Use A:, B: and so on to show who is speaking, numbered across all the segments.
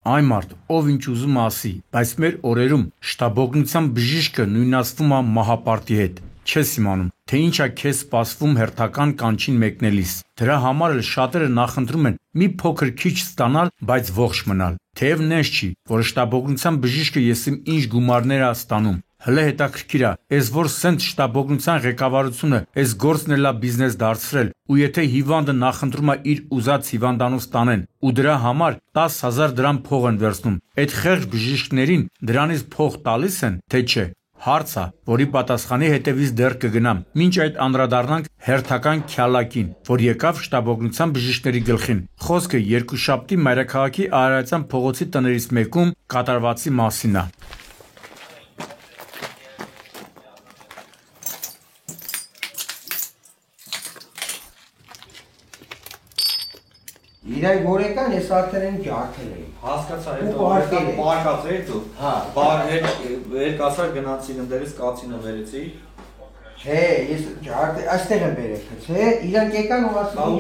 A: Այն մարդ, ով ինչ ուզում ասի, բայց մեր օրերում շտաբօգնության բժիշկը նույնացվում է մահապարտի հետ։ Չես իմանում, թե ինչ է քեզ սպասվում հերթական կանչին մեկնելիս։ Դրա համար էլ շատերը նախընտրում են մի փոքր քիչ ստանալ, բայց ողջ մնալ։ Թեև նենց չի, որ շտաբօգնության բժիշկը եսիմ ինչ գումարներ է ստանում։ Հլը հետաքրքիր է, ես որ սենց շտաբօգնության ղեկավարությունը այս գործն էլ է բիզնես դարձրել, ու եթե հիվանդը նախընտրում է իր ուզած հիվանդանոց տանեն, ու դրա համար 10,000 դրամ փող են վերցնում, այդ խեղճ բժիշկներին դրանից փող տալիս են, թե չէ։ Հարց է, որի պատասխանի հետևից դեռ կգնամ, մինչ այդ անդրադառնանք հերթական քյալակին, որ եկավ շտաբօգնության բժիշկների գլխին։ Խոսքը երկուշաբթի Մայրաքաղաքի Արարատյան փողոցի տներից մեկում կատարվածի մասին է։
B: Իրենք որեկան ես արդեն են ջարդել էին։
C: Հասկացա, հետո բարկած էի դու։ Հա, երկասար գնացին ընդերից կացինը վերեցի։
B: Չէ, ես ջարդել, այստեղ եմ բերել, չէ, իրենք եկան ու ասում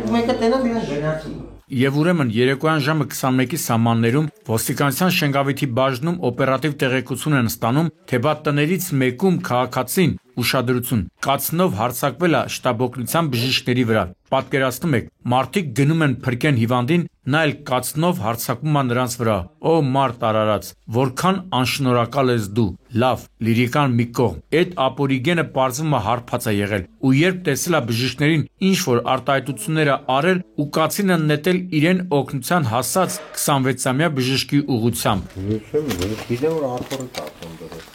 B: ու մեկը տենամ իրեն գնացին։
A: Եվ ուրեմն երեկոյան ժամը 21-ի սահմաններում ոստիկանության Շենգավիթի բաժնում օպերատիվ տեղեկություն են ստանում, թե բա տներից մեկում քաղաքացին ուշադրություն կացնով հարձակվել է շտաբօգնության բժիշկների վրա։ Պատկերացնում եք, մարդիկ գնում են փրկեն հիվանդին, նա էլ կացնով հարձակվում է նրանց վրա։ Օ մարդ արարած, որքան անշնորհակալ ես դու։ Լավ, լիրիկան մի կողմ։ Այդ ապորիգենը պարզվում է հարբած է եղել, ու երբ տեսել է բժիշկներին ինչ որ արտահայտություններ արել ու կացինը նետել իրեն օգնության հասած 26-ամյա բժշկի ուղղությամբ։
B: Գիտեմ որ արտորը տակում դրել։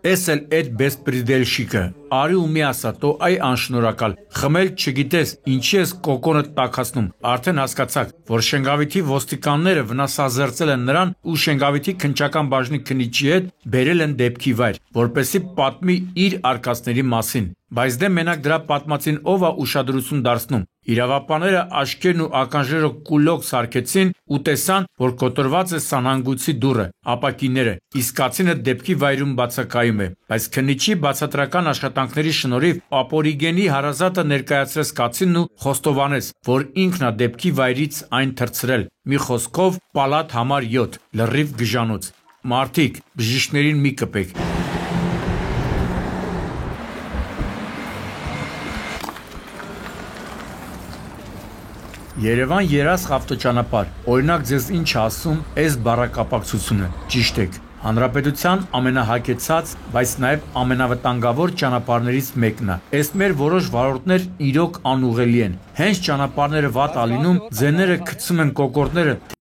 A: Էս էլ այդ բեսպրիդելշիկը, արի ու մի ասա, տո այ անշնորհակալ, խմել չգիտես, ինչի ես կոկոնը տաքացնում, արդեն հասկացաք, որ Շենգավիթի ոստիկանները վնասազերծել են նրան ու Շենգավիթի քննչական բաժնի քննիչի հետ բերել են դեպքի վայր, որպեսզի պատմի իր արկածների մասին, բայց դե մենակ դրա պատմածին ով է ուշադրություն դարձնում։ Իրավապանները աչքերն ու ականջերը կուլոկ սարքեցին ու տեսան, որ կոտրված է սանհանգույցի դուռը, ապակիները, իսկ կացինը դեպքի վայրում բացակայում է, բայց քննիչի բացատրական աշխատանքների շնորհիվ ապորիգենի հարազատը ներկայացրեց կացինն ու խոստովանեց, որ ինքն է դեպքի վայրից այն թռցրել։ Մի խոսքով պալատ համար 7, լրիվ գժանոց։ Մարդիկ, բժիշկներին մի կպեք։ Երևան Երասխ ավտոճանապարհ, օրինակ ձեզ ինչ ասում, այս բառակապակցությունը, ճիշտ եք, հանրապետության ամենահագեցած, բայց նաև ամենավտանգավոր ճանապարհներից մեկն է։ Այս մեր որոշ վարորդներ իրոք անուղղելի են։ Հենց ճանապարհները վատ ալինում, ձեները գցում են կոկորդները,